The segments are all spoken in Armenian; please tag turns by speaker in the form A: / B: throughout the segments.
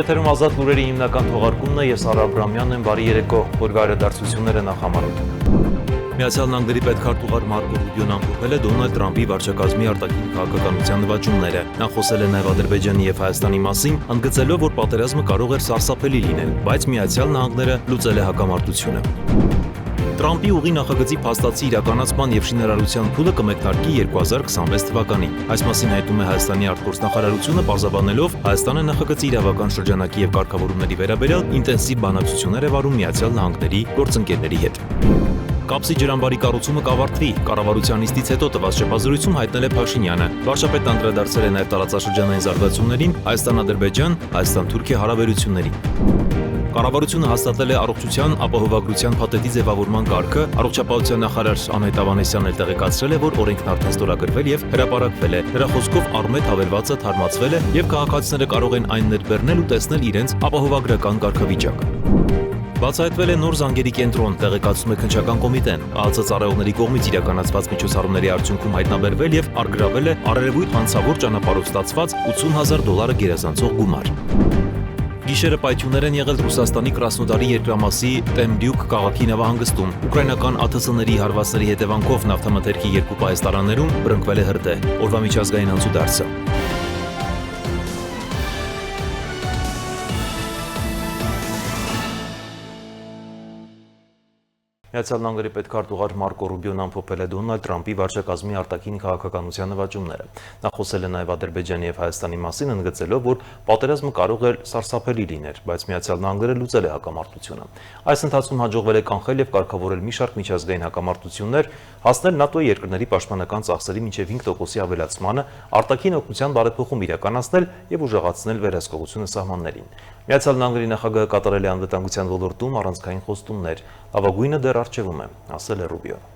A: Եթերում ազատ լուրերի հիմնական թողարկումն է, ես Արա Աբրամյանն եմ, բարի երեկո, օրվայրադարձությունները նախամարոտ։ Միացյալ Նահանգների պետքարտուղար Մարկո Ռուբիոն ամփոփել է Դոնալդ Թրամփի վարչակազմի արտաքին քաղաքականության նվաճումները։ Նա խոսել է նաև Ադրբեջանի եւ Հայաստանի մասին, ընդգծելով, որ պատերազմը կարող էր սարսափելի լինել, բայց Միացյալ Նահանգները լուծել է հակամարտությունը։ Թրամփի ուղի նախագծի փաստացի իրականացման եւ շինարարության փուլը կմեկնարկի 2026 թվականին։ Այս մասին հայտնում է Հայաստանի արտգործնախարարությունը, պարզաբանելով Հայաստանը նախագծի իրավական շրջանակի եւ կարգավորումների վերաբերյալ ինտենսիվ բանակցություններ է վարում Միացյալ Նահանգների գործընկերների հետ։ Կապսի ջրամբարի կառուցումը կավարտվի, կառավարության նիստից հետո տված շփազրույցում հայտնել է Փաշինյանը։ Վարչապետն անդրադարձել է նաև տարածաշրջանային զարգացումներին, Հայաստան-Ադրբեջան, Հայաստան-Թուրքիա հարաբերություններին։ Կառավարությունը հաստատել է առողջության ապահովագրության փաթեթի ձևավորման կարգը, առողջապահության նախարար Անահիտ Ավանեսյանն էլ տեղեկացրել է, որ օրենքն արդեն ստորագրվել եւ հրապարակվել է։ Նրա խոսքով առմետ հավելվածը թարմացվել է եւ քաղաքացիները կարող են այն ներբեռնել ու տեսնել իրենց ապահովագրական կարգավիճակը։ Բացահայտվել է նոր զանգերի կենտրոն, տեղեկացնում է քննչական կոմիտեն։ ԱԱՑ ծառայողների կողմից իրականացված միջոցառումների արդյունքում հայտնաբերվել եւ առգրավել է արևելույթ հանցավոր ճանապարհով ստացված $80,000 գերազանցող գումար։ Գիշերը պայթյուններ են եղել Ռուսաստանի Կրասնոդարի երկրամասի Տեմբյուկ քաղաքի նավահանգստում։ Ուկրաինական ԱԹՍ-ների հարվածների հետևանքով նավթամթերքի երկու պահեստարաներում բռնկվել է հրդեհ։ Օրվա միջազգային անցուդարձը։ Միացյալ Նահանգների պետքարտուղար Մարկո Ռուբիոն ամփոփել է Դոնալդ Թրամփի վարչակազմի արտաքին քաղաքականության նվաճումները։ Նա խոսել է նաև Ադրբեջանի եւ Հայաստանի մասին, ընդգծելով, որ պատերազմը կարող էր սարսափելի լինել, բայց Միացյալ Նահանգները լուծել է հակամարտությունը։ Այս ընթացքում հաջողվել է կանխել եւ կարգավորել մի շարք միջազգային հակամարտություններ, հասնել ՆԱՏՕ-ի երկրների պաշտպանական ծախսերի մինչև 5%-ի ավելացմանը, արտաքին օգնության բարեփոխում իրականացնել եւ ուժեղացնել վերահսկողությունը սահմաններին։ Միացյալ Նահանգների նախագահը կատարել է անվտանգության ոլորտում առանցքային խոստումներ, լավագույնը դեռ առջևում է, ասել է Ռուբիոն։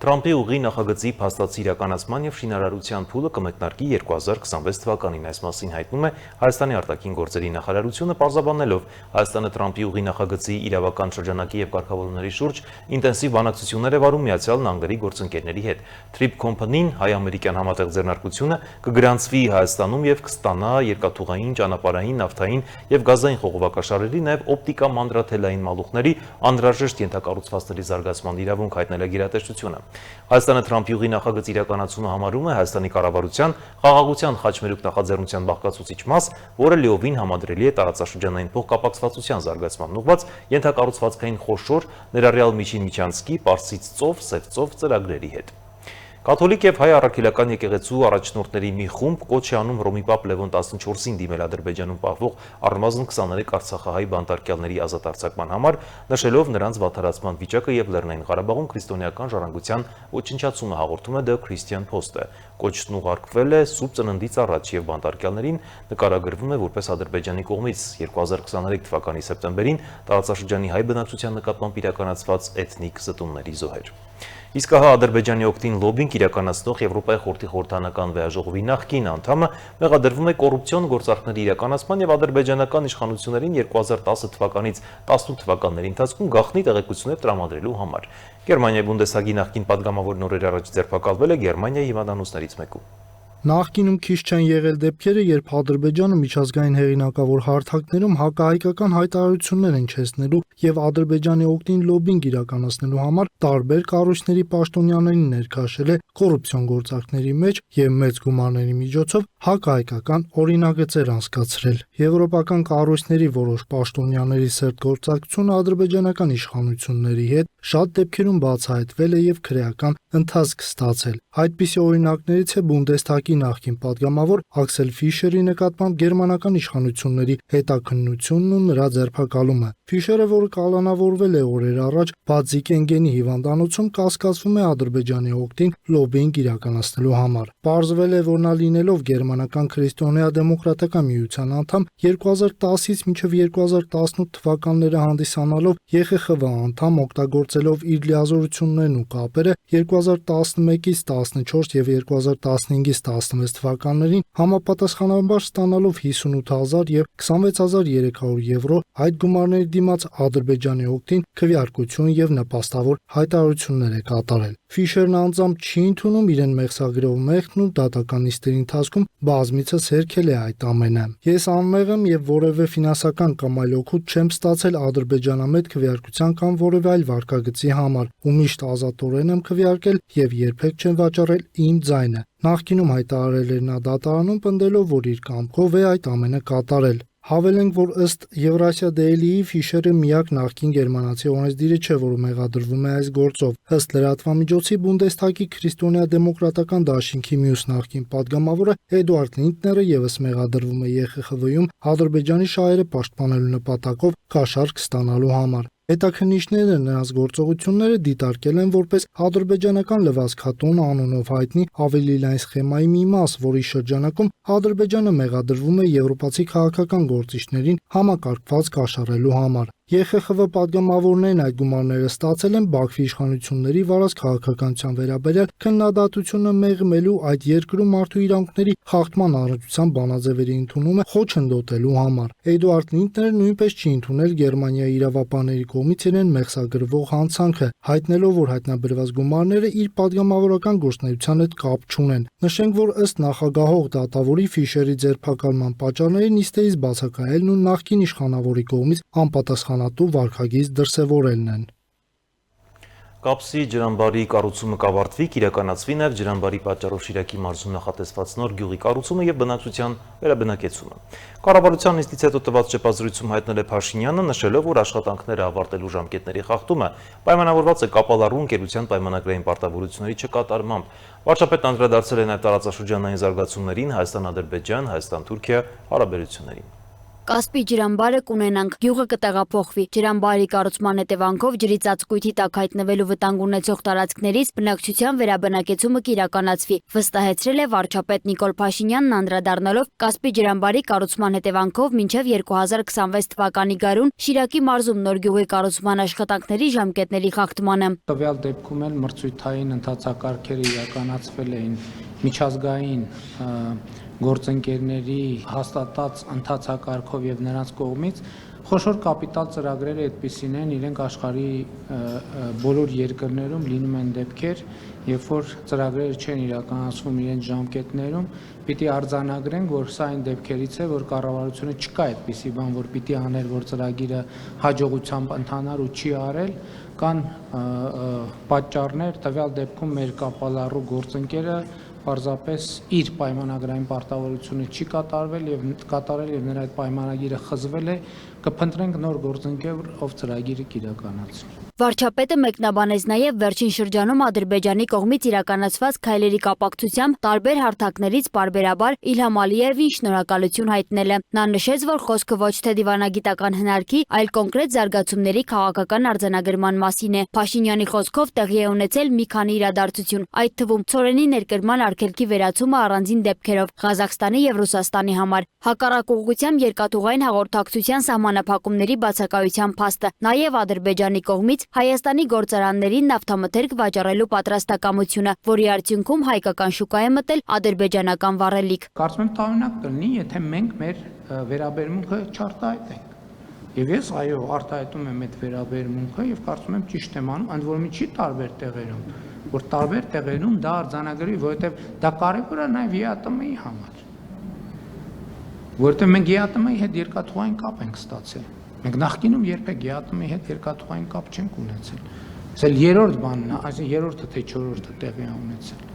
A: Թրամփի ուղի նախագծի փաստացի իրականացման եւ շինարարության փուլը կմեկնարկի 2026 թվականին, այս մասին հայտնում է Հայաստանի արտաքին գործերի նախարարությունը, պարզաբանելով Հայաստանը Թրամփի ուղի նախագծի իրավական շրջանակի եւ կարգավորումների շուրջ ինտենսիվ բանակցություններ է վարում Միացյալ Նահանգների գործընկերների հետ։ Trip Company-ն հայ-ամերիկյան համատեղ ձեռնարկությունը կգրանցվի Հայաստանում եւ կստանա երկաթուղային, ճանապարհային, նավթային եւ գազային խողովակաշարերի, նաեւ օպտիկա մանրաթելային մալուխների անհրաժեշտ ենթակառուցվածքների զարգացման իրավունք, հայտնել է գերատեսչությունը։ Հայաստանը Թրամփի ուղի նախագծի իրականացումը համարում է Հայաստանի կառավարության խաղաղության խաչմերուկ նախաձեռնության բաղկացուցիչ մաս, որը լիովին համադրելի է տարածաշրջանային փոխկապակցվածության զարգացման ուղղված ենթակառուցվածքային խոշոր, ներառյալ միջին միջանցքի, Պարսից ծով, Սև ծով ծրագրերի հետ։ Կաթոլիկ եւ հայ առաքելական եկեղեցու առաջնորդների մի խումբ կոչ է անում Հռոմի Պապ Լևոն 14-ին դիմել Ադրբեջանում պահվող առնվազն 23 արցախահայ բանտարկյալների ազատ արձակման համար, նշելով նրանց վատթարացման վիճակը եւ Լեռնային Ղարաբաղում քրիստոնեական ժառանգության ոչնչացումը, հաղորդում է The Christian Post-ը։ Կոչն ուղարկվել է Սուրբ Ծննդից առաջ եւ բանտարկյալներին նկարագրվում է որպես Ադրբեջանի կողմից 2023 թվականի սեպտեմբերին տարածաշրջանի հայ բնակչության նկատմամբ իրականացված էթնիկ զտումների զոհեր։ Իսկ ահա Ադրբեջանի օգտին լոբինգ իրականացնող Եվրոպայի խորհրդի խորհրդանական վեաժողովի նախկին անդամը մեղադրվում է կոռուպցիոն գործարքների իրականացման եւ ադրբեջանական իշխանություններին 2010 թվականից 18 թվականների ընթացքում գաղտնի տեղեկություններ տրամադրելու համար։ Գերմանիայի Բունդեսհագի նախկին падգամավորն օրեր առաջ ձերբակալվել է Գերմանիայի հիվանդանոցներից մեկում։
B: Նախկինում քիչ չեն եղել դեպքերը, երբ Ադրբեջանը միջազգային հեղինակավոր հարթակներում հակահայկական հայտարարություններ են չեսնելու եւ Ադրբեջանի օգտին լոբինգ իրականացնելու համար տարբեր կառույցների պաշտոնյաներին ներքաշել է կոռուպցիոն գործարքների մեջ եւ մեծ գումարների միջոցով հակահայկական օրինագծեր անցկացրել։ Եվրոպական կառույցների որոշ պաշտոնյաների սերտ գործակցությունը ադրբեջանական իշխանությունների հետ շատ դեպքերում բացահայտվել է եւ քրեական ընթացք ստացել։ Այդպիսի օրինակներից է Բունդեսթագի նախկին падգամավոր Աքսել Ֆիշերի նկատմամբ գերմանական իշխանությունների հետաքննությունն ու նրա ձերբակալումը։ Ֆիշերը, որը կալանավորվել է օրեր առաջ Բադզիկենգենի հիվանդանոցում, կասկածվում է Ադրբեջանի օգտին լոբինգ իրականացնելու համար։ Պարզվել է, որ նա լինելով գերմանական քրիստոնեա-դեմոկրատական միության անդամ 2010-ից մինչև 2018 թվականները հանդիսանալով ԵԽԽՎ անդամ, օգտագործելով իր լիազորություններն ու կապերը 2011-ից 14 եւ 2015-ից 16 թվականներին համապատասխանաբար ստանալով 58,000 եւ 26,300 եվրո, այդ գումարների դիմաց Ադրբեջանի օգտին քվեարկություն եւ նպաստավոր հայտարարություններ է կատարել։ Ֆիշերն անձամբ չի ընդունում իրեն մեղսագրող մեղքն ու դատական նիստերի ընթացքում բազմիցս հերքել է այդ ամենը։ Ես անմեղ եմ եւ որևէ ֆինանսական կամ այլ օգուտ չեմ ստացել ադրբեջանամետ քվեարկության կամ որևէ այլ վարկագծի համար, ու միշտ ազատորեն եմ քվեարկել եւ երբեք չեմ վաճառել իմ ձայնը։ Նախկինում հայտարարել էր նա դատարանում պնդելով, որ իր կամքով է այդ ամենը կատարել։ Հավելենք, որ ըստ Եվրասիա Դեյլիի Ֆիշերը միակ նախկին գերմանացի օրենսդիրը չէ, որը մեղադրվում է այս գործով։ Ըստ լրատվամիջոցի Բունդեսթագի քրիստոնեա-դեմոկրատական դաշինքի մյուս նախկին падգամավորը Էդուարդ Լինտները եւս մեղադրվում է ԵԽԽՎ-ում Ադրբեջանի շահերը պաշտպանելու նպատակով կաշառք ստանալու համար։ Հետաքննիչները նրանց գործողությունները դիտարկել են որպես ադրբեջանական լվացքատուն անունով հայտնի ավելի լայն սխեմայի մի մաս, որի շրջանակում Ադրբեջանը մեղադրվում է եվրոպացի քաղաքական գործիչներին համակարգված կաշառելու համար։ ԵԽԽՎ падգամավորներն այդ գումարները ստացել են Բաքվի իշխանությունների վարած քաղաքականության վերաբերյալ քննադատությունը մեղմելու այդ երկրում մարդու իրավունքների խախտման առնչությամբ բանաձևերի ընդունումը խոչընդոտելու համար։ Էդուարդ Լինտները նույնպես չի ընդունել Գերմանիայի իրավապահների կողմից իրեն մեղսագրվող հանցանքը, հայտնելով, որ հայտնաբերված գումարները իր падգամավորական գործունեության հետ կապ չունեն։ Նշենք, որ ըստ նախագահող դատավորի Ֆիշերի ձերբակալման պատճառների նիստերից բացակայելն ու նախկին իշխանավորի կողմից անպատասխանատու վարքագիծ դրսևորելն են։
A: Կապսի ջրամբարի կառուցումը կավարտվի, կիրականացվի նաև ջրամբարի պատճառով Շիրակի մարզում նախատեսված նոր գյուղի կառուցումը եւ բնակչության վերաբնակեցումը։ Կառավարության նիստից հետո տված շփազրույցում հայտնել է Փաշինյանը, նշելով, որ աշխատանքները ավարտելու ժամկետների խախտումը պայմանավորված է կապալառու ընկերության պայմանագրային պարտավորությունների չկատարմամբ։ Վարչապետն անդրադարձել է նաև տարածաշրջանային զարգացումներին, Հայաստան-Ադրբեջան, Հայաստան-Թուրքիա հարաբերություններին։
C: Կասպի ջրամբարը կունենանք, գյուղը կտեղափոխվի, ջրամբարի կառուցման հետևանքով ջրի ծածկույթի տակ հայտնվելու վտանգ ունեցող տարածքներից բնակչության վերաբնակեցումը կիրականացվի, վստահեցրել է վարչապետ Նիկոլ Փաշինյանն անդրադառնալով Կասպի ջրամբարի կառուցման հետևանքով մինչև 2026 թվականի գարուն Շիրակի մարզում նոր գյուղի կառուցման աշխատանքների ժամկետների խախտմանը։
D: Տվյալ դեպքում էլ մրցույթային ընթացակարգերը իրականացվել էին միջազգային գործընկերների հաստատած ընթացակարգով եւ նրանց կողմից խոշոր կապիտալ ծրագրերը այդպիսին են, իրենք աշխարհի բոլոր երկրներում լինում են դեպքեր, երբ որ ծրագրերը չեն իրականացվում իրենց ժամկետներում, պիտի արձանագրենք, որ սա այն դեպքերից է, որ կառավարությունը չկա այդպիսի բան, որ պիտի աներ, որ ծրագիրը հաջողությամբ ընթանար ու չի արել, կան պատճառներ, տվյալ դեպքում մեր կապալառու գործընկերը պարզապես իր պայմանագրային պարտավորությունը չի կատարել եւ նրա այդ պայմանագիրը խզվել է, կփնտրենք նոր գործընկեր, ով ծրագիրը կիրականացնի։
C: Վարչապետը մեկնաբանեց նաև վերջին շրջանում Ադրբեջանի կողմից իրականացված քայլերի կապակցությամբ տարբեր հարթակներից պարբերաբար Իլհամ Ալիևին շնորհակալություն հայտնել է։ Նա նշեց, որ խոսքը ոչ թե դիվանագիտական հնարքի, այլ կոնկրետ զարգացումների քաղաքական արձանագրման մասին է։ Փաշինյանի խոսքով տեղի է ունեցել մի քանի իրադարձություն, այդ թվում Ցորենի ներկրման արգելքի վերացումը առանձին դեպքերով Ղազախստանի եւ Ռուսաստանի համար, հակառակ ուղղությամբ երկաթուղային հաղորդակցության սահմանափակումների բացակայության փաստը, նաև Ադրբեջանի կողմից Հայաստանի գործարաններին նավթամթերք վաճառելու պատրաստակամությունը, որի արդյունքում հայկական շուկա է մտել ադրբեջանական վառելիք։
D: Կարծում եմ տարօրինակ կլինի, եթե մենք մեր վերաբերմունքը չարտահայտենք։ Եվ ես այո, արտահայտում եմ այդ վերաբերմունքը եւ կարծում եմ ճիշտ եմ անում, ընդ որում չի տարբեր տեղերում, որ տարբեր տեղերում դա արձանագրվի, որովհետեւ դա կարեւոր է նաեւ ԵԱՏՄ-ի համար։ Որովհետեւ մենք ԵԱՏՄ-ի հետ երկաթուղային կապ ենք ստացել։ Մենք նախկինում երբեք ԵԱՏՄ-ի հետ երկաթուղային կապ չենք ունեցել։ Սա երրորդ բանն է, այսինքն երրորդը թե չորրորդը տեղի է ունեցել։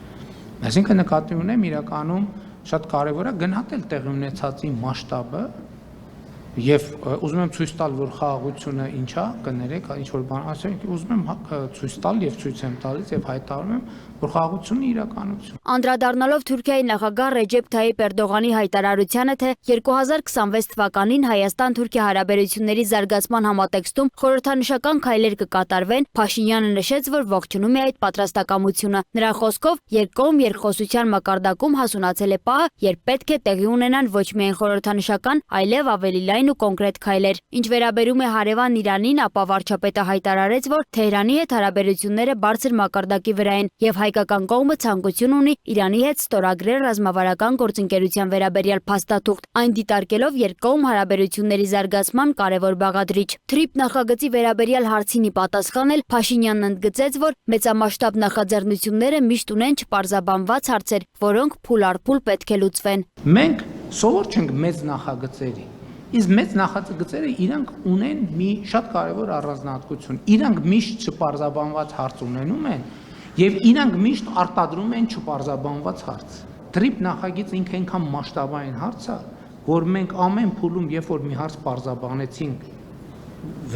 D: Այսինքն նկատի ունեմ իրականում շատ կարևոր է գնահատել տեղի ունեցածի մասշտաբը եւ ուզում եմ ցույց տալ, որ խաղաղությունը ինչա, կներեք, ինչ որ բան, ասենք ուզում եմ ցույց տալ եւ ցույց եմ տալիս եւ հայտարարում եմ, որ խաղաղությունը իրականություն։
C: Անդրադառնալով Թուրքիայի նախագահ Ռեջեփ Թայիփ Էրդողանի հայտարարությանը, թե 2026 թվականին Հայաստան-Թուրքիա հարաբերությունների զարգացման համատեքստում խորհրդանշական քայլեր կկատարվեն, Փաշինյանը նշեց, որ ողջունում է այդ պատրաստակամությունը։ Նրա խոսքով երկկողմ երկխոսության մակարդակում հասունացել է պահը, երբ պետք է տեղի ունենան ոչ միայն խորհրդանշական, այլև ավելի լայն ու կոնկրետ քայլեր։ Ինչ վերաբերում է հարևան Իրանին, ապա վարչապետը հայտարարեց, որ Թեհրանի հետ հարաբերությունները բարձր մակարդակի վրա են եւ հայկական կողմը ցանկություն ունի Իրանի հետ ստորագրել ռազմավարական գործընկերության վերաբերյալ փաստաթուղթ, այն դիտարկելով երկկողմ հարաբերությունների զարգացման կարևոր բաղադրիչ։ Թրիփ նախագծի վերաբերյալ հարցինի պատասխանել Փաշինյանն ընդգծեց, որ մեծամասշտաբ նախաձեռնությունները միշտ ունեն չպարզաբանված հարցեր, որոնք փուլ առ փուլ պետք է լուծվեն։
D: Մենք սովոր չենք մեծ նախագծերի, իսկ մեծ նախագծերը իրանք ունեն մի շատ կարևոր առանձնահատկություն։ Իրանք միշտ չպարզաբանված հարց ունենում են եւ իրանք միշտ արտադրում են չպարզաբանված հարց։ Թրիփ նախագիծը ինքը այնքան մասշտաբային հարց է, որ մենք ամեն փուլում, երբ որ մի հարց պարզաբանեցինք,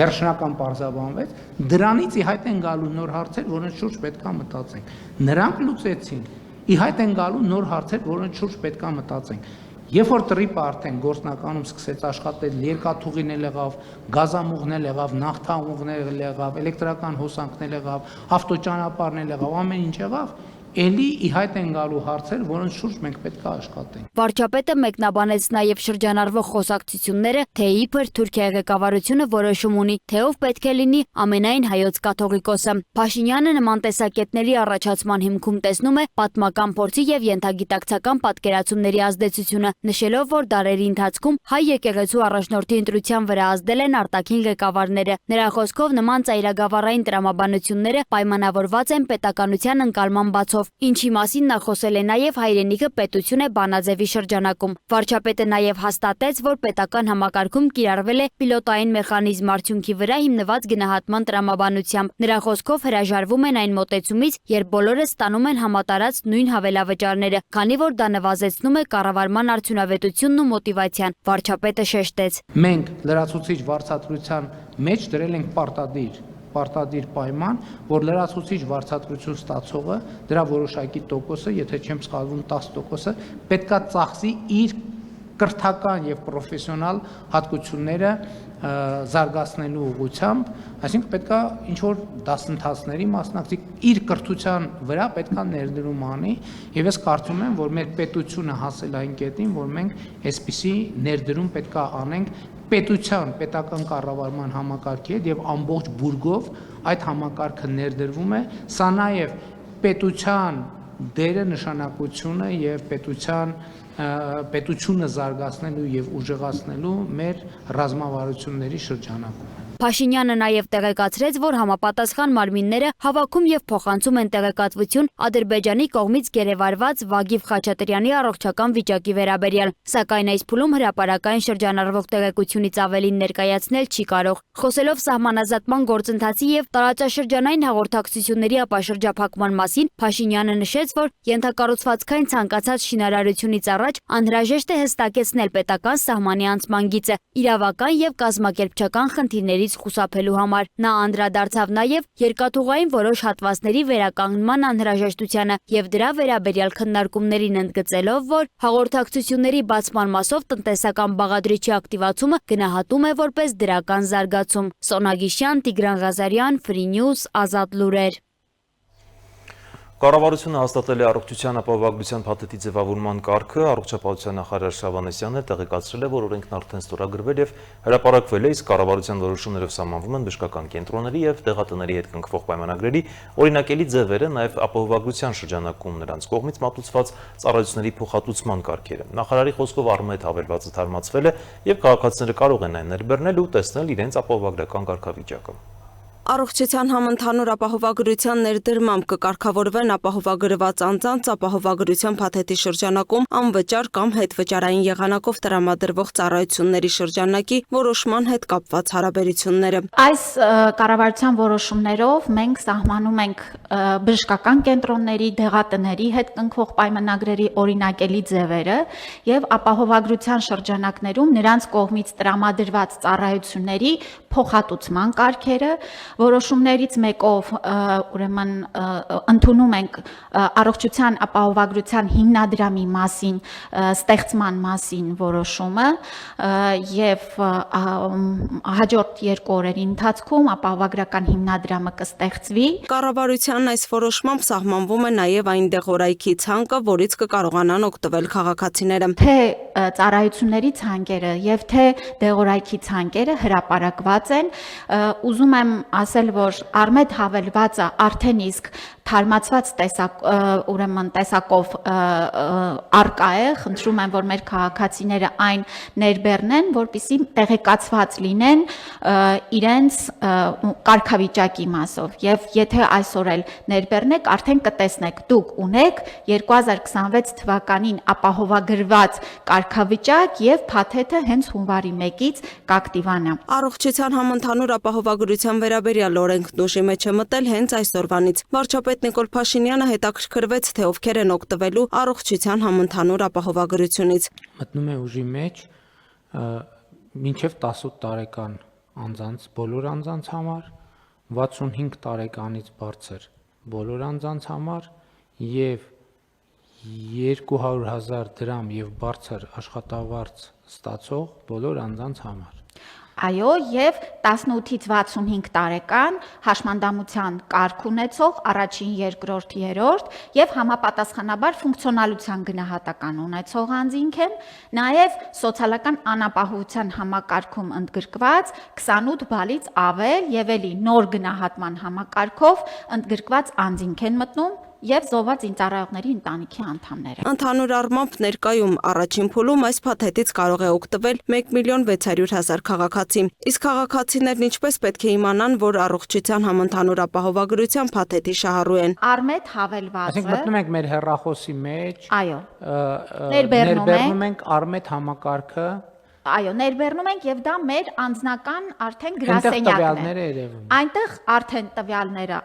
D: վերջնական պարզաբանվեց, դրանից ի հայտ են գալու նոր հարցեր, որոնց շուրջ պետք է մտածենք։ Նրանք լուծեցին, ի հայտ են գալու նոր հարցեր, որոնց շուրջ պետք է մտածենք։ Երբ որ տրիպը արդեն գործնականում սկսեց աշխատել, երկաթուղին էլ եղավ, գազամուղն էլ եղավ, նավթամուղն էլ եղավ, էլեկտրական հոսանքն էլ եղավ, ավտոճանապարհն էլ եղավ, ամեն ինչ եղավ, էլի ի հայտ են գալու հարցեր, որոնց շուրջ մենք պետք է աշխատենք։
C: Վարչապետը մեկնաբանեց նաև շրջանառվող խոսակցությունները, թե իբր Թուրքիայի ղեկավարությունը որոշում ունի, թե ով պետք է լինի ամենայն հայոց կաթողիկոսը։ Փաշինյանը նման տեսակետների առաջացման հիմքում տեսնում է պատմական փորձի եւ ենթագիտակցական պատկերացումների ազդեցությունը, նշելով, որ դարերի ընթացքում հայ եկեղեցու առաջնորդի ընտրության վրա ազդել են արտաքին ղեկավարները։ Նրա խոսքով նման ծայրագավառային տրամաբանությունները պայմանավորված են պետականության ընկալման բացով, ինչի մասին նա խոսել է նաև հայրենիքը պետություն է բանաձևի շրջանակում։ Վարչապետը նաև հաստատեց, որ պետական համակարգում կիրառվել է պիլոտային մեխանիզմ արդյունքի վրա հիմնված գնահատման տրամաբանությամբ։ Նրա խոսքով հրաժարվում են այն մոտեցումից, երբ բոլորը ստանում են համատարած նույն հավելավճարները, քանի որ դա նվազեցնում է կառավարման արդյունավետությունն ու մոտիվացիան։ Վարչապետը շեշտեց.
D: Մենք լրացուցիչ վարձատրության մեջ դրել ենք պարտադիր պայման, որ լրացուցիչ վարձատրություն ստացողը դրա որոշակի տոկոսը, եթե չեմ սխալվում 10%, պետքա ծախսի իր կրթական եւ պրոֆեսիոնալ հատկությունները զարգացնելու ուղղությամբ, այսինքն պետքա ինչ որ դասընթացների մասնակցի իր կրթության վրա պետքա ներդրում անի, եւ ես կարծում եմ, որ մեր պետությունը հասել այն կետին, որ մենք այսպիսի ներդրում պետքա անենք պետական կառավարման համակարգի հետ եւ ամբողջ բուրգով այդ համակարգը ներդրվում է, սա նաեւ պետության դերը, նշանակությունը եւ պետությունը զարգացնելու եւ ուժեղացնելու մեր ռազմավարությունների շրջանակում։
C: Փաշինյանը նաև տեղեկացրեց, որ համապատասխան մարմինները հավաքում եւ փոխանցում են տեղեկատվություն Ադրբեջանի կողմից գերեվարված Վագիվ Խաչատրյանի առողջական վիճակի վերաբերյալ, սակայն այս փուլում հրապարակային շրջանառվող տեղեկությունից ավելին ներկայացնել չի կարող։ Խոսելով սահմանազատման գործընթացի եւ տարածաշրջանային հաղորդակցությունների ապաշրջափակման մասին, Փաշինյանը նշեց, որ ենթակառուցվածքային ցանկացած շինարարությունից առաջ անհրաժեշտ է հստակեցնել պետական սահմանի անցման գիծը, իրավական եւ կազմակերպչական խնդիրներից խուսափելու համար։ Նա անդրադարձավ նաև երկաթուղային որոշ հատվածների վերականգնման անհրաժեշտությանը եւ դրա վերաբերյալ քննարկումներին ընդգծելով, որ հաղորդակցությունների բացման մասով տնտեսական բաղադրիչի ակտիվացումը գնահատում է որպես դրական զարգացում։ Սոնա Գիշյան, Տիգրան Ղազարյան, Free News, Ազատ լուրեր։
A: Կառավարությունը հաստատել է առողջության ապահովագրության փաթեթի ձևավորման կարգը, առողջապահության նախարար Շահբանեսյանն տեղեկացրել է, որ օրենքն արդեն ստորագրվել եւ հրապարակվել է, իսկ կառավարության որոշումներով սահմանվում են բժշկական կենտրոնների եւ դեղատների հետ կնքվող պայմանագրերի օրինակելի ձևերը, նաեւ ապահովագրության շրջանակում նրանց կողմից մատուցված ծառայությունների փոխհատուցման կարգերը։ Նախարարի խոսքով առումետ հավելվածը թարմացվել է եւ քաղաքացիները կարող են այն ներբեռնել ու տեսնել իրենց ապահովագրական կարգավիճակը։
E: Առողջության համընդհանուր ապահովագրության ներդրմամբ կկարգավորվեն ապահովագրված անձանց ապահովագրության փաթեթի շրջանակում անվճար կամ հետվճարային եղանակով տրամադրվող ծառայությունների շրջանակի որոշման հետ կապված հարաբերությունները։
F: Այս կառավարության որոշումներով մենք սահմանում ենք բժշկական կենտրոնների, դեղատների հետ կնքվող պայմանագրերի օրինակելի ձևերը եւ ապահովագրության շրջանակներում նրանց կողմից տրամադրված ծառայությունների փոխհատուցման կարգերը։ Որոշումներից մեկով ուրեմն ընդունում ենք առողջության ապահովագրության հիմնադրամի մասին ստեղծման մասին որոշումը եւ հաջորդ 2 օրերի ընթացքում ապահովագրական հիմնադրամը կստեղծվի։
E: Կառավարության այս որոշմամբ սահմանվում է նաեւ այն դեղորայքի ցանկը, որից կկարողանան օգտվել քաղաքացիները։
F: Թե ծառայությունների ցանկերը եւ թե դեղորայքի ցանկերը հրապարակված են, ուզում եմ ասել, որ առմետ հավելվածը արդեն իսկ թարմացված ուրեմն տեսակով արկա է, խնդրում եմ, որ մեր քաղաքացիները այն ներբեռնեն, որպեսզի տեղեկացված լինեն իրենց կարգավիճակի մասով։ Եվ եթե այսօր էլ ներբեռնեք, արդեն կտեսնեք, դուք ունեք 2026 թվականին ապահովագրված կարգավիճակ եւ փաթեթը հենց հունվարի 1-ից կակտիվանա։
E: Առողջության համընդհանուր ապահովագրության վերաբերյալ օրենքն ուժի մեջ է մտել հենց այսօրվանից։ Վարչապետ Նիկոլ Փաշինյանը հետաքրքրվեց, թե ովքեր են օգտվելու առողջության համընդհանուր ապահովագրությունից։
D: Մտնում է ուժի մեջ մինչև 18 տարեկան անձանց, բոլոր անձանց համար, 65 տարեկանից բարձր բոլոր անձանց համար եւ 200,000 դրամ եւ բարձր աշխատավարձ ստացող բոլոր անձանց համար։
F: Այո, եւ 18-ից 65 տարեկան հաշմանդամության կարգ ունեցող առաջին, երկրորդ, երրորդ եւ համապատասխանաբար ֆունկցիոնալության գնահատական ունեցող անձինք են, նաեւ սոցիալական անապահովության համակարգում ընդգրկված 28 բալից ավել եւ էլի նոր գնահատման համակարգով ընդգրկված անձինք են մտնում եւ զոհված ինձարայողների ընտանիքի անդամները։
E: Ընդհանուր առմամբ ներկայում առաջին փուլում այս փաթեթից կարող է օգտվել 1,600,000 քաղաքացի։ Իսկ քաղաքացիներն ինչպես պետք է իմանան, որ առողջության համընդհանուր ապահովագրության փաթեթի շահառու են։
F: Արմետ հավելվածը։
D: Այսինքն մտնում ենք մեր հեռախոսի մեջ,
F: Այո։
D: ներբեռնում ենք Արմետ համակարգը։
F: Այո, ներբեռնում ենք եւ դա մեր անձնական արդեն
D: Այնտեղ
F: գրասենյակն
D: տվյալները
F: է։
D: երևում են։
F: Այնտեղ արդեն տվյալները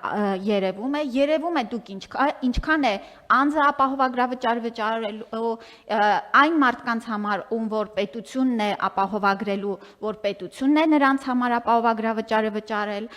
F: երևում է դուք ինչքան է անձը ապահովագրավճար վճարելու այն մարդկանց համար, ում որ պետությունն է ապահովագրելու, որ պետությունն է նրանց համար ապահովագրավճարը վճարել,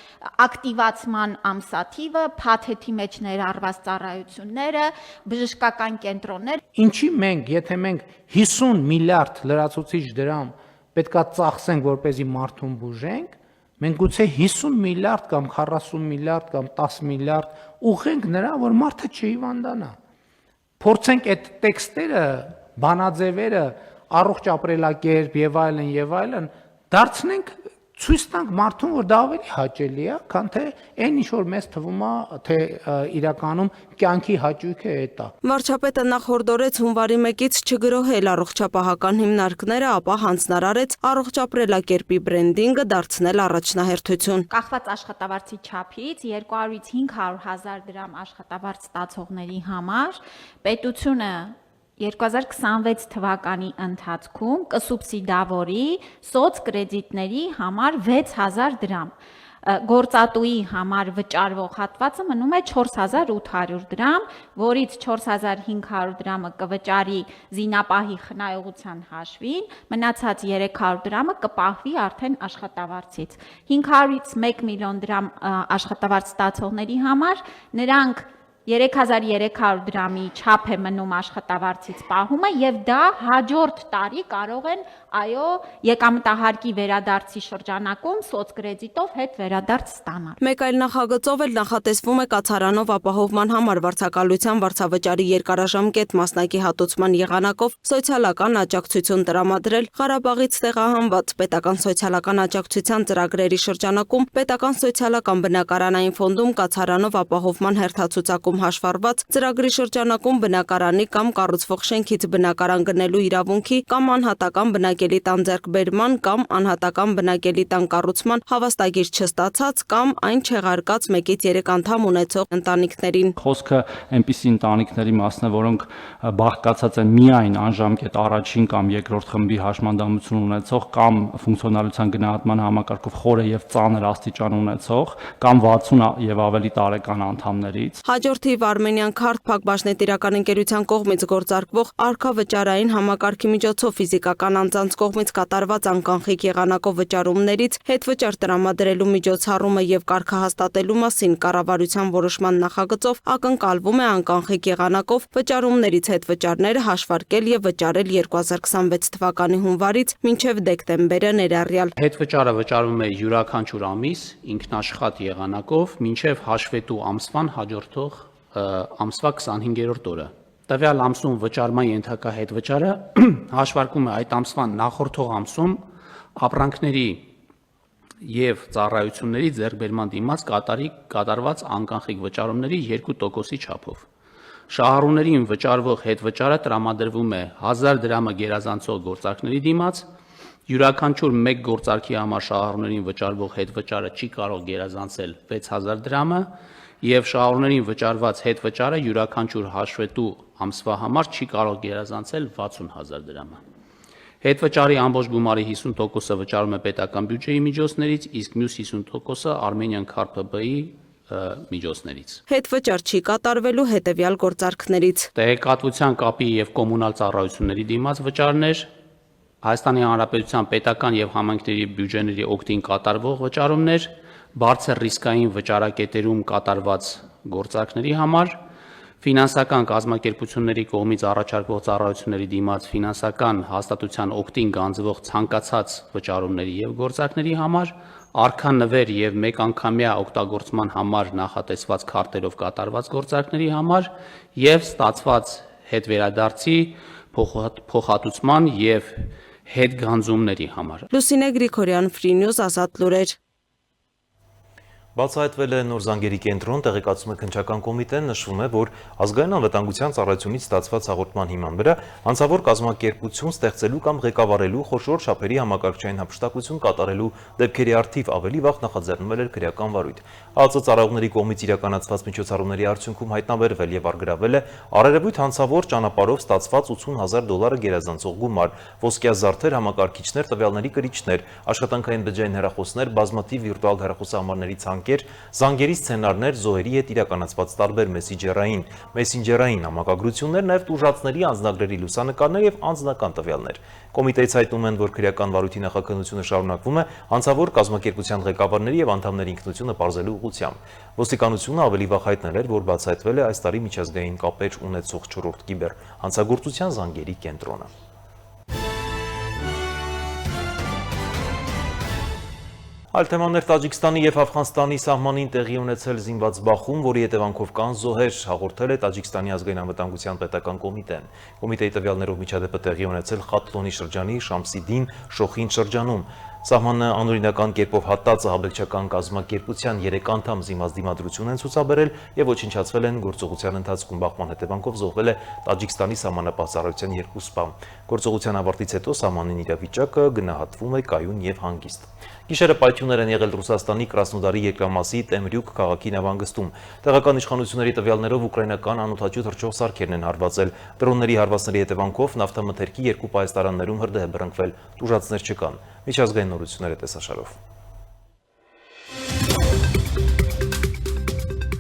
F: ակտիվացման ամսաթիվը, փաթեթի մեջ ներառված ծառայությունները, բժշկական կենտրոններ։
D: Ինչի մենք, եթե մենք 50 միլիարդ լրացուցիչ դրամ պետքա ծախսենք, որպեսզի մարդուն բուժենք, մենք գուցե 50 միլիարդ կամ 40 միլիարդ կամ 10 միլիարդ ուղենք նրան, որ մարդը չհիվանդանա։ Փորձենք այդ տեքստերը, բանաձևերը, առողջ ապրելակերպ եւ այլն դարձնենք ցույց տանք մարդուն, որ դա ավելի հաճելի է, քան թե այն ինչ որ մեզ թվում է, թե իրականում կյանքի հաճույքը է դա։
E: Վարչապետը նախորդորեց հունվարի 1-ից չգրոհել առողջապահական հիմնարկները, ապա հանձնարարեց առողջ ապրելակերպի բրենդինգը դարձնել առաջնահերթություն։
F: Կախված աշխատավարձի չափից 200-ից 500,000 դրամ աշխատավարձ ստացողների համար պետությունը 2026 թվականի ընթացքում կսուբսիդավորի սոցկրեդիտների համար 6,000 դրամ։ Գործատուի համար վճարվող հատվածը մնում է 4,800 դրամ, որից 4,500 դրամը կվճարի զինապահի խնայողության հաշվին, մնացած 300 դրամը կպահվի արդեն աշխատավարձից։ 500-ից 1 միլիոն դրամ աշխատավարձ ստացողների համար նրանք 3,300 դրամի չափ է մնում աշխատավարձից պահումը եւ դա հաջորդ տարի կարող են եկամտահարկի վերադարձի շրջանակում սոցկրեդիտով հետ վերադարձ ստանալ։
E: Մեկ այլ նախագծով էլ նախատեսվում է կացարանով ապահովման համար վարձակալության վարձավճարի երկարաժամկետ մասնակի հատուցման եղանակով սոցիալական աջակցություն տրամադրել։ Ղարաբաղից տեղահանված պետական սոցիալական աջակցության ծրագրերի շրջանակում պետական սոցիալական բնակարանային ֆոնդում կացարանով ապահովման հերթացուցակում հաշվառված ծրագրի շրջանակում բնակարանի կամ կառուցվող շենքից բնակարան գնելու իրավունքի կամ անհատական բնակելի տան ձեռքբերման կամ անհատական բնակելի տան կառուցման հավաստագիր չստացած կամ այն չեղարկած 1-ից 3 անդամ ունեցող ընտանիքներին։
G: Խոսքը այնպիսի ընտանիքների մասն է, որոնք բաղկացած են միայն անժամկետ առաջին կամ երկրորդ խմբի հաշմանդամություն ունեցող կամ ֆունկցիոնալության գնահատման համակարգով խորը եւ ծանր աստիճան ունեցող կամ 60 եւ ավելի տարեկան անդամներից։
E: Հաջորդ Արմենիան քարտ Փակbaşնետիրական ընկերության կողմից գործարկվող արքավճարային համակարգի միջոցով ֆիզիկական անձանց կողմից կատարված անկանխիկ եղանակով վճարումներից հետվճար տրամադրելու միջոցառումը եւ կարգահաստատելու մասին կառավարության որոշման նախագծով ակնկալվում է անկանխիկ եղանակով վճարումներից հետվճարները հաշվարկել եւ վճարել 2026 թվականի հունվարից մինչեւ դեկտեմբերը ներառյալ։
H: Հետվճարը վճարվում է յուրաքանչյուր ամիս ինքնաշխատ եղանակով մինչեւ հաշվետու ամսվան հաջորդող ամսվա 25-րդ օրը։ Տվյալ ամսում վճարման ենթակա հետվճարը հաշվարկում է այդ ամսվան նախորդող ամսում ապրանքների եւ ծառայությունների ձեռքբերման դիմաց կատարված անկանխիկ վճարումների 2%-ի չափով։ Շահառուներին վճարվող հետվճարը տրամադրվում է 1000 դրամը գերազանցող գործարքների դիմաց, յուրաքանչյուր մեկ գործարքի համար շահառուներին վճարվող հետվճարը չի կարող գերազանցել 6000 դրամը եւ շահառուներին վճարված հետվճարը յուրաքանչյուր հաշվետու ամսվա համար չի կարող գերազանցել 60000 դրամը։ Հետվճարի ամբողջ գումարի 50%-ը վճարում է պետական բյուջեի միջոցներից, իսկ մյուս 50%-ը Armenian KarPB-ի միջոցներից։
E: Հետվճար չի կատարվելու հետևյալ գործարքներից.
H: Տեղեկատվության կապի եւ կոմունալ ծառայությունների դիմաց վճարներ, Հայաստանի Հանրապետության պետական եւ համայնքների բյուջեների օգտին կատարվող վճարումներ, բարձր ռիսկային վճարակետերում կատարված գործարքների համար, ֆինանսական կազմակերպությունների կողմից առաջարկվող ծառայությունների դիմաց ֆինանսական հաստատության օգտին գանձվող ցանկացած վճարումների եւ գործարքների համար, արքանվեր եւ մեկ անգամյա օգտագործման համար նախատեսված քարտերով կատարված գործարքների համար եւ ստացված հետվերադարձի փոխհատուցման եւ հետգանձումների համար։
E: Լուսինե Գրիգորյան, Free News, Ազատ լուրեր։
A: Բացահայտվել է նոր զանգերի կենտրոն, տեղեկացում է քննչական կոմիտեն, նշվում է, որ ազգային անվտանգության ծառայությունից ստացված հաղորդման հիման վրա անձավոր կազմակերպություն ստեղծելու կամ ղեկավարելու խոշոր չափերի համակարգչային հափշտակություն կատարելու դեպքերի առթիվ ավելի վաղ նախաձեռնվել էր քրեական վարույթ։ ԱԱԾ ծառայողների կողմից իրականացված միջոցառումների արդյունքում հայտնաբերվել եւ արգրավել է արարևույթ հանցավոր ճանապարհով ստացված $80000 գերազանցող գումար, ոսկյա զարդեր, համակարգիչներ, տվյալների կրիչներ, աշխատանքային բջջային հեռախոսներ, բազմաթիվ վիրտուալ հեռախոսահամարների ցանկեր, զանգերի սցենարներ, զոհերի հետ իրականացված տարբեր մեսենջերային համակագրություններ, նաև տուժածների անձնագրերի լուսանկարներ եւ անձնական տվյալներ։ Կոմիտեից հայտնում են, որ քրեական վարույթի նախաքննությունը շարունակվում է հանցավոր կազմակերպության ղեկավարների եւ անդամների ինքնությունը պարզելու ուղղությամբ։ Ոստիկանությունը ավելի վաղ հայտնել էր, որ բացահայտվել է այս տարի միջազգային կապեր ունեցող 4-րդ կիբեր հանցագործության զանգերի կենտրոնը։ Այլ թեմաներ Տաջիկստանի եւ Աֆղանստանի սահմանին տեղի ունեցել զինված բախում, որի հետևանքով կան զոհեր, հաղորդել է Տաջիկստանի ազգային անվտանգության պետական կոմիտեն։ Կոմիտեի տվյալներով միջադեպը տեղի ունեցել Խատլոնի շրջանի Շամսիդին Շոխին շրջանում։ Սահմանը անօրինական կերպով հատած ահաբեկչական կազմակերպության 3 անդամ զինված դիմադրություն են ցուցաբերել եւ ոչնչացվել են գործողության ընթացքում բախման հետևանքով զոհվել է Տաջիկստանի սահմանապահ ծառայության 2 սպա։ Գործողության ավարտից հետո սահմանին իրավիճակը գնահատվում է կայուն եւ հանգիստ։ Գիշերը պայթյուններ են եղել Ռուսաստանի Կրասնոդարի երկրամասի Տեմրյուկ քաղաքի նավանգստում։ Տեղական իշխանությունների տվյալներով ուկրաինական անօդաչու թռչող սարքերն են հարվածել։ Դրոնների հարվածների հետևանքով նավթամթերքի 2 պայստարաններում հրդեհ է բռնկվել, տուժածներ չկան։ Միջազգային նորությունները տեսաշարով։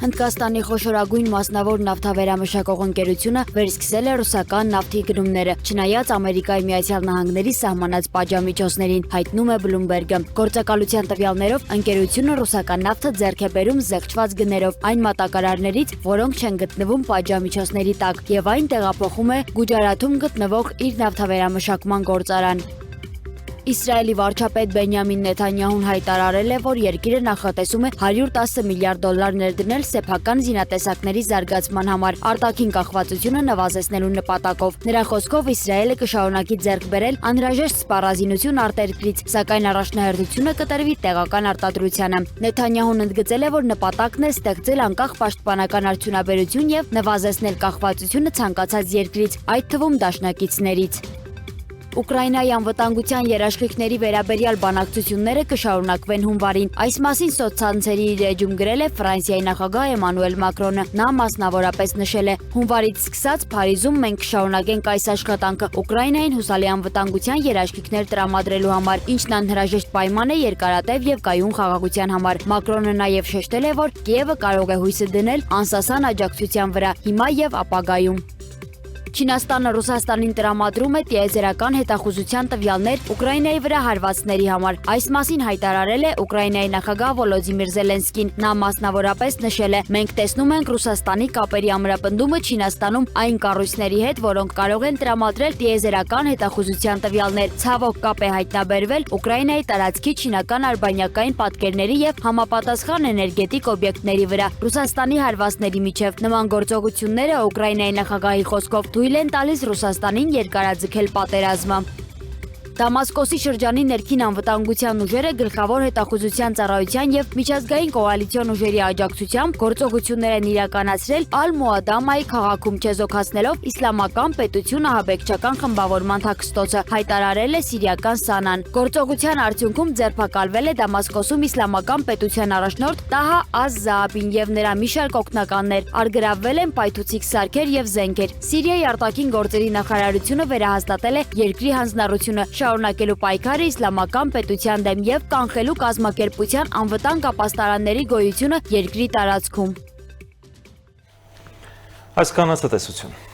C: Հնդկաստանի խոշորագույն մասնավոր նավթավերամշակող ընկերությունը վերսկսել է ռուսական նավթի գնումները, չնայած Ամերիկայի Միացյալ Նահանգների սահմանած պատժամիջոցներին, հայտնում է Bloomberg-ը։ Գործակալության տվյալներով ընկերությունը ռուսական նավթը ձեռք է բերում զեղչված գներով այն մատակարարներից, որոնք չեն գտնվում պատժամիջոցների տակ, եւ այն տեղափոխում է Գուջարաթում գտնվող իր նավթավերամշակման գործարան։ Իսրայելի վարչապետ Բենյամին Նեթանյահուն հայտարարել է, որ երկիրը նախատեսում է $110 միլիարդ ներդնել սեփական զինատեսակների զարգացման համար արտաքին կախվածությունը նվազեցնելու նպատակով։ Նրա խոսքով Իսրայելը կշարունակի ձեռք բերել անհրաժեշտ սպառազինություն արտերկրից, սակայն առաջնահերթությունը կտրվի տեղական արտադրությանը։ Նեթանյահուն ընդգծել է, որ նպատակն է ստեղծել անկախ պաշտպանական արդյունաբերություն եւ նվազեցնել կախվածությունը ցանկացած երկրից, այդ թվում դաշնակիցներից։ Ուկրաինայի անվտանգության երաշխիքների վերաբերյալ բանակցությունները կշարունակվեն հունվարին։ Այս մասին սոցցանցերի իր էջում գրել է Ֆրանսիայի նախագահ Էմանուել Մակրոնը։ Նա մասնավորապես նշել է. «Հունվարից սկսած Փարիզում մենք կշարունակենք այս աշխատանքը Ուկրաինային հուսալի անվտանգության երաշխիքներ տրամադրելու համար, ինչն անհրաժեշտ պայման է երկարատև եւ կայուն խաղաղության համար»։ Մակրոնը նաեւ շեշտել է, որ Կիևը կարող է հույսը դնել անսասան աջակցության վրա հիմա եւ ապագայում։ Չինաստանը Ռուսաստանին տրամադրում է տիեզերական հետախուզության տվյալներ Ուկրաինայի վրա հարվածների համար։ Այս մասին հայտարարել է Ուկրաինայի նախագահ Վոլոդիմիր Զելենսկին։ Նա մասնավորապես նշել է. «Մենք տեսնում ենք Ռուսաստանի կապերի ամրապնդումը Չինաստանում այն կառույցների հետ, որոնք կարող են տրամադրել տիեզերական հետախուզության տվյալներ։ Ցավոք կապ է հայտնաբերվել Ուկրաինայի տարածքի չինական արբանյակային պատկերների եւ համապատասխան էներգետիկ օբյեկտների վրա Ռուսաստանի հարվածների միջև։ Նման գործողությունները Ուկրաինայի նախագահի խոսքով թույլ են տալիս Ռուսաստանին երկարաձգել պատերազմը»։ Դամասկոսի շրջանի ներքին անվտանգության ուժերը գլխավոր հետախուզության ծառայության եւ միջազգային կոալիցիոն ուժերի աջակցությամբ գործողություններ են իրականացրել Ալ-Մուադամայի քաղաքում չեզոքացնելով իսլամական պետություն ահաբեկչական խմբավորման թաքստոցը, հայտարարել է սիրիական Սանան։ Գործողության արդյունքում ձերբակալվել է Դամասկոսում իսլամական պետության առաջնորդ Տահա Ազ-Զաաբին եւ նրա մի շարք օգնականներ, արգրավվել են պայթուցիկ սարքեր եւ զենքեր։ Սիրիայի արտաքին գործերի նախարարությունը վերահաստատել է երկրի հանձնառությունը, շարունակելու պայքարը իսլամական պետության դեմ եւ կանխելու կազմակերպության անվտանգ ապաստարանների գոյությունը երկրի տարածքում։
A: Այսքան ցտեսություն։